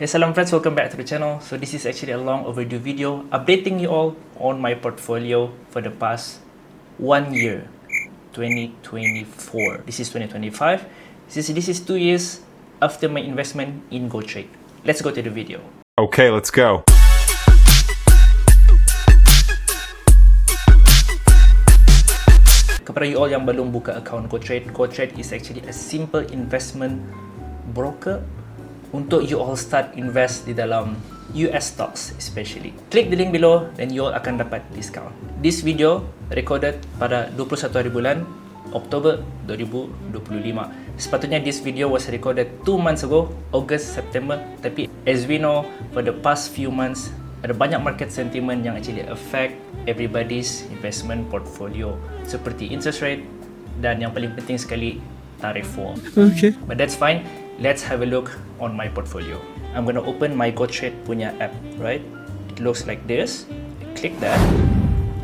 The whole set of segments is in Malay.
Hey salam friends, welcome back to the channel. So this is actually a long overdue video updating you all on my portfolio for the past 1 year, 2024. This is 2025. This is 2 years after my investment in Gotrade. Let's go to the video. Okay, let's go. Kepada you all yang belum buka account Gotrade, Gotrade is actually a simple investment broker untuk you all start invest di dalam US stocks especially. Klik the link below dan you all akan dapat discount. This video recorded pada 21 hari bulan Oktober 2025. Sepatutnya this video was recorded 2 months ago, August, September. Tapi as we know, for the past few months, ada banyak market sentiment yang actually affect everybody's investment portfolio. Seperti interest rate dan yang paling penting sekali, tarif war. Okay. But that's fine. Let's have a look on my portfolio. I'm gonna open my Gotrade punya app, right? It looks like this. Click that.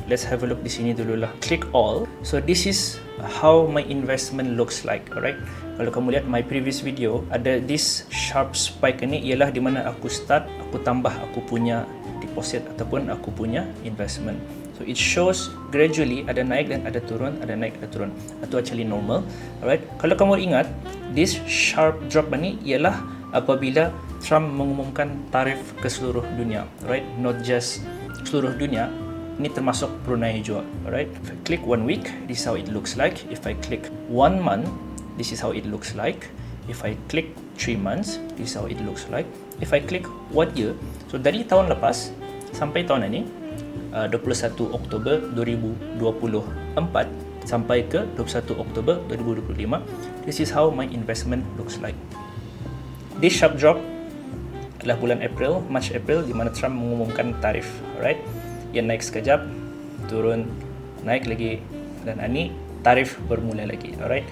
Let's have a look di sini dulu lah. Click all. So this is how my investment looks like, alright? Kalau kamu lihat my previous video, ada this sharp spike ini ialah di mana aku start, aku tambah aku punya deposit ataupun aku punya investment. So it shows gradually ada naik dan ada turun, ada naik ada turun. Itu actually normal, alright? Kalau kamu ingat, this sharp drop ni ialah apabila Trump mengumumkan tarif ke seluruh dunia, right? Not just seluruh dunia, ini termasuk Brunei juga, alright? If I click 1 week, this is how it looks like. If I click 1 month, this is how it looks like. If I click 3 months, this is how it looks like. If I click 1 year, so dari tahun lepas sampai tahun ini, 21 Oktober 2024 sampai ke 21 Oktober 2025, this is how my investment looks like. This sharp drop adalah bulan April, March April, di mana Trump mengumumkan tarif, alright? Ia naik sekejap, turun, naik lagi, dan ini tarif bermula lagi, alright?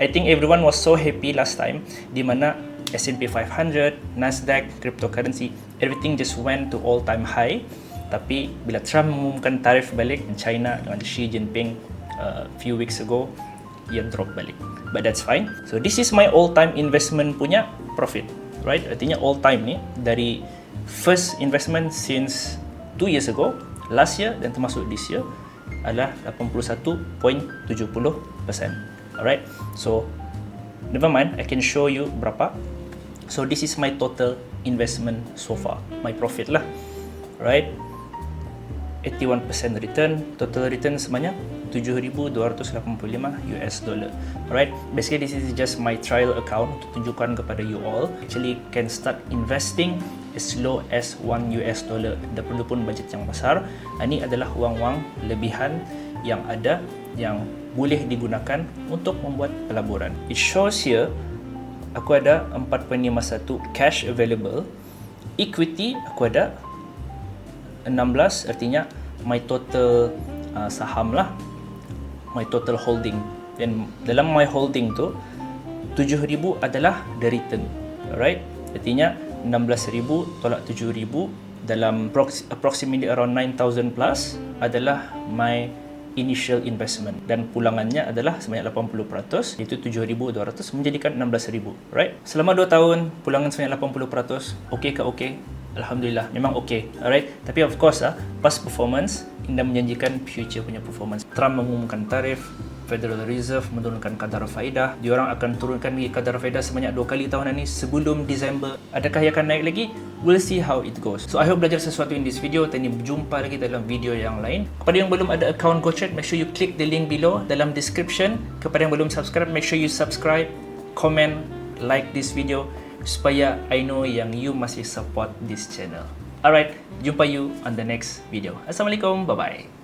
I think everyone was so happy last time, di mana S&P 500, Nasdaq, cryptocurrency, everything just went to all-time high. Tapi bila Trump mengumumkan tarif balik in China dengan Xi Jinping few weeks ago, ia drop balik. But that's fine. So this is my all-time investment punya profit, right? Artinya all-time ni dari first investment since 2 years ago, last year dan termasuk this year adalah 81.70%. Alright? So never mind, I can show you berapa. So this is my total investment so far, my profit lah, right? 81% return, total return sebanyak 7,285 US dollar. Alright, basically this is just my trial account untuk tunjukkan kepada you all. Actually can start investing as low as 1 US dollar. Tak perlu pun budget yang besar. Ini adalah wang-wang lebihan yang ada yang boleh digunakan untuk membuat pelaburan. It shows here aku ada 4.51 cash available. Equity aku ada 16, artinya my total saham lah, my total holding. Dan dalam my holding tu 7,000 adalah the return, alright? Artinya 16,000 tolak 7,000 dalam approximately around 9,000 plus adalah my initial investment dan pulangannya adalah sebanyak 80%, iaitu 7,200 menjadikan 16,000, right? Selama 2 tahun pulangan sebanyak 80%, okey ke okey? Alhamdulillah, memang okey, alright? Tapi of course past performance indah menjanjikan future punya performance. Trump mengumumkan tarif, Federal Reserve menurunkan kadar faedah, diorang akan turunkan lagi kadar faedah sebanyak 2 kali tahun ini sebelum Disember. Adakah ia akan naik lagi? We'll see how it goes. So I hope belajar sesuatu in this video. Dan berjumpa lagi dalam video yang lain. Kepada yang belum ada account Gotrade, make sure you click the link below dalam description. Kepada yang belum subscribe, make sure you subscribe, comment, like this video supaya I know yang you masih support this channel. Alright, jumpa you on the next video. Assalamualaikum, bye-bye.